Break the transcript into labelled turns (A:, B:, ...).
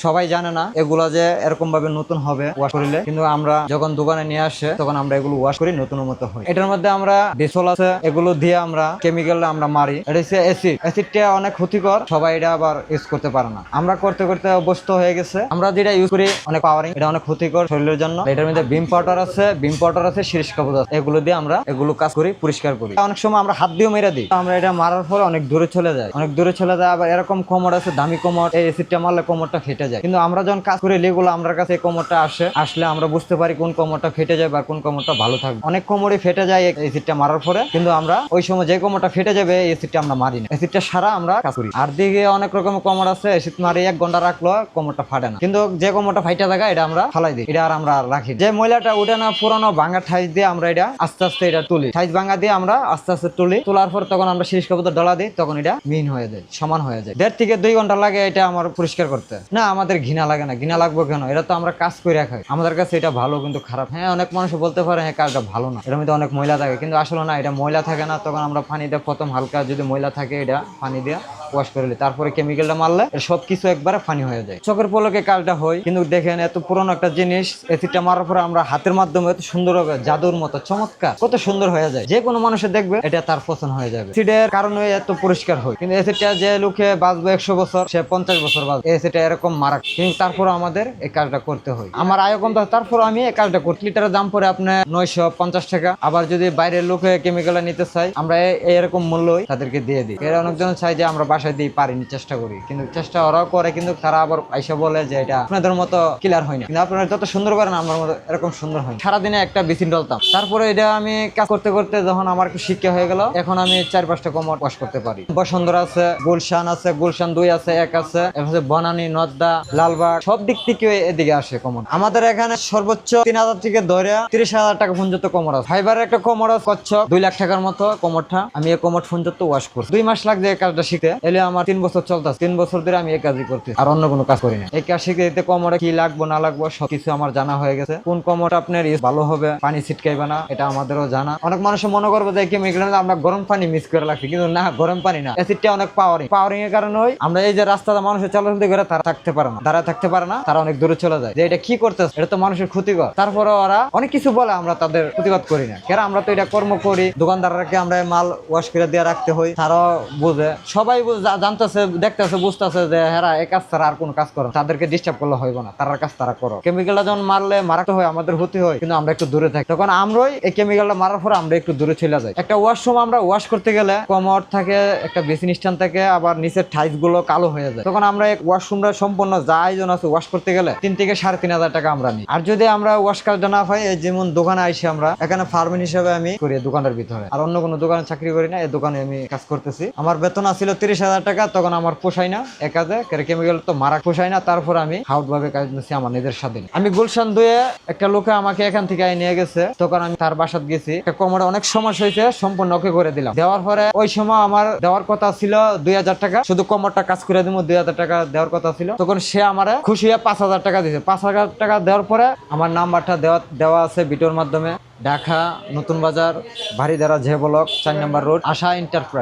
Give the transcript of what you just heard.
A: সবাই জানে না এগুলো যে এরকম ভাবে নতুন হবে ওয়াশ করলে, কিন্তু আমরা যখন দোকানে নিয়ে আসে তখন আমরা এগুলো ওয়াশ করি, নতুনের মতো হয়। এটার মধ্যে আমরা ডিসল আছে, এগুলো দিয়ে আমরা কেমিক্যাল আমরা মারি। এটা হচ্ছে অ্যাসিড। অ্যাসিডটা অনেক ক্ষতিকর, সবাই এটা আবার ইউজ করতে পারে না। আমরা করতে করতে অভ্যস্ত হয়ে গেছে। আমরা যেটা ইউজ করি অনেক পাওয়ারিং, এটা অনেক ক্ষতিকর শরীরের জন্য। এটার মধ্যে ভিম পাউডার আছে, শিরিষ কাপড় আছে, এগুলো দিয়ে আমরা এগুলো কাজ করি, পরিষ্কার করি। অনেক সময় আমরা হাত দিয়ে মেরে দিই। আমরা এটা মারার পরে অনেক দূরে চলে যায়, আবার এরকম কোমর আছে, দামি কোমর, এই অ্যাসিডটা মারলে কোমরটা ফেটে যায়। কিন্তু আমরা যখন কাজ করি এগুলো আমার কাছে কোমরটা আসলে আমরা বুঝতে পারি কোন কোমরটা ফেটে যায় বা কোন কোমরটা ভালো থাকবে। অনেক কোমরই ফেটে যায় এই অ্যাসিডটা মারার পরে, কিন্তু আমরা ওই সময় যে কোমরটা ফেটে যাবে এই অ্যাসিডটা আমরা মারি না, অ্যাসিডটা সারা আমরা কাজ করি। আর দিকে অনেক রকমের কোমর আছে, অ্যাসিড মারি 1 ঘন্টা রাখলো কোমরটা ফাটে না, কিন্তু যে কোমরটা ফাইটা থাকা এটা আমরা ফালাই দিই, এটা আর আমরা রাখি। যে ময়লাটা উঠে না, পুরানো ভাঙা ঠাইস দিয়ে আমরা এটা আস্তে আস্তে এটা তুলি, ঠাইস ভাঙা দিয়ে আমরা আস্তে আস্তে তোলার পর তখন আমরা শিরিষ কাপড় ডলা দিই, তখন এটা মিন হয়ে যায়, সমান হয়ে যায়। 1.5 থেকে 2 ঘন্টা লাগে এটা আমার পরিষ্কার করতে। না, আমাদের ঘৃণা লাগে না, ঘৃণা লাগবো কেন? এটা তো আমরা কাজ করে রাখাই, আমাদের কাছে এটা ভালো কিন্তু খারাপ। হ্যাঁ, অনেক মানুষ বলতে পারে হ্যাঁ কাজটা ভালো না, এটার মধ্যে অনেক ময়লা থাকে, কিন্তু আসলে না, এটা ময়লা থাকে না। তখন আমরা পানি দিয়ে প্রথম হালকা যদি ময়লা থাকে এটা পানি দিয়ে ওয়াশ করে নিই, তারপরে কেমিক্যালটা মারলে সবকিছু একবারে পানি হয়ে যায়। চোখের পলকে কাজটা হয়। কিন্তু দেখেন এত পুরনো একটা জিনিস, অ্যাসিডটা মারার পরে আমরা হাতের মাধ্যমে এত সুন্দর হবে, জাদুর মতো চমৎকার, কত সুন্দর হয়ে যায়। যে কোনো মানুষের দেখবে এটা তার পছন্দ হয়ে যাবে। অ্যাসিডের কারণে এত পরিষ্কার হয়। কিন্তু অ্যাসিডটা যে লোকে বাঁচবে 100 বছর, সে 50 বছর বাঁচবে, অ্যাসিডটা এরকম মারা। কিন্তু তারপর আমাদের এই কাজটা করতে হয়। আমার আয় কম, তারপর আমি এই কাজটা করি। লিটারের দাম পরে আপনার 950 টাকা। আবার যদি বাইরের লোকে কেমিক্যালটা নিতে চাই, আমরা এরকম মূল্যই তাদেরকে দিয়ে দিই। এরা অনেকজন চাই যে আমরা বাসায় দিই, পারিনি, চেষ্টা করি, কিন্তু চেষ্টা ওরাও করে, কিন্তু তারা আবার আইসা বলে যে এটা আপনাদের মতো ক্লিয়ার হয় না। কিন্তু আপনারা যত সুন্দর করেন আমার মতো এরকম সুন্দর হয়। সারাদিনে একটা বেসিন ডলতাম। তারপরে এটা আমি কাজ করতে করতে যখন আমার একটু শিক্ষা হয়ে গেল, এখন আমি 4-5টা কোমর ওয়াশ করতে পারি। বসুন্ধরা আছে, গুলশান আছে, গুলশান 2 আছে, 1 আছে, এভাবে বনানী, নদ্দা, লালবাগ, সব দিক থেকে এদিকে আসে কোমর। আমাদের এখানে সর্বোচ্চ 3000 থেকে ধরে 30,000 টাকা পর্যন্ত কোমর আছে। ফাইবারের একটা কোমর আছে, কচ্ছপ 2 লাখ টাকার মতো কোমরটা। আমি এই কোমর পর্যন্ত ওয়াশ করছি। 2 মাস লাগছে এই কাজটা শিখতে, এলে আমার 3 বছর চলতেছে। 3 বছর ধরে আমি এই কাজই করতেছি, আর অন্য কোনো কাজ করি না। এই কাজ শিখে দিতে কোমরে কি লাগবো না লাগবো সবকিছু আমার জানা হয়ে গেছে। কোন কোমরটা আপনার ভালো হবে, পানি ছিটকাইবে না, এটা আমাদেরও জানা। অনেক মানুষ মনে করবে যে কেমিক্যাল আমরা গরম পানি মিক্স করে রাখছি, কিন্তু না, গরম পানি না, অ্যাসিডটা অনেক পাওয়ারিং এর কারণে আমরা এই যে রাস্তাটা মানুষের চলাচল করে তারা থাকতে পারে না, দাঁড়ায় থাকতে পারে না, তারা অনেক দূরে চলে যায় যে এটা কি করতেছে, এটা তো মানুষের ক্ষতিকর। তারপরে ওরা অনেক কিছু বলে, আমরা তাদের প্রতিবাদ করি না, কেন আমরা তো এটা কর্ম করি। দোকানদারকে আমরা মাল ওয়াশ করে দিয়ে রাখতে হয়, তারাও বুঝে, সবাই জানতেছে, দেখতেছে, বুঝতেছে যে হেরা এই কাজ ছাড়া আর কোনো কাজ করো, তাদেরকে ডিস্টার্ব করলে হইব না, তার কাজ তারা করো। কেমিক্যালটা যখন মারলে মারাতে হয়, আমাদের ক্ষতি হয়, কিন্তু আমরা একটু দূরে থাকি। তখন আমরাই এই কেমিক্যালটা মারার পরে আমরা একটু দূরে চলে যাই। একটা ওয়াশরুম আমরা ওয়াশ করতে গেলে কোমর থাকে, একটা বেসিন স্ট্যান্ড থাকে, আবার নিচের টাইলস গুলো কালো হয়ে যায়। তখন আমরা এক ওয়াশরুমটা সম্পূর্ণ যা আয়োজন আছে ওয়াশ করতে গেলে 3 থেকে 3,500 টাকা আমরা নিই। আর যদি আমরা ওয়াশ কাজটা না পাই, যেমন দোকানে আইসি, আমরা এখানে ফার্মিন হিসেবে আমি করি দোকানের ভিতরে, আর অন্য কোনো দোকানে চাকরি করি না, এই দোকানে আমি কাজ করতেছি। আমার বেতন আসছিল 30,000 টাকা, তখন আমার পোষায় না এ কাজে, কেমিক্যাল তো মারা পোষায় না। তারপর আমি হাউট ভাবে কাজ নিচ্ছি আমার নিজের স্বাধীন। আমি গুলশান 2 একটা লোকে আমাকে এখান থেকে নিয়ে গেছে, তখন আমি তার বাসাত গেছি। কোমরে অনেক সমস্যা হয়েছে, সম্পূর্ণ ওকে করে দিলাম। দেওয়ার পরে ওই সময় আমার দেওয়ার কথা ছিল 2,000 টাকা, শুধু কোমরটা কাজ করে দিব, 2,000 টাকা দেওয়ার কথা ছিল। তখন সে আমার খুশি হয়ে 5,000 টাকা দিয়েছে। 5,000 টাকা দেওয়ার পরে আমার নাম্বারটা দেওয়া আছে ভিডিওর মাধ্যমে। ঢাকা নতুন বাজার, বাড়িধারা, জে ব্লক, 4 নম্বর রোড, আশা এন্টারপ্রাইজ।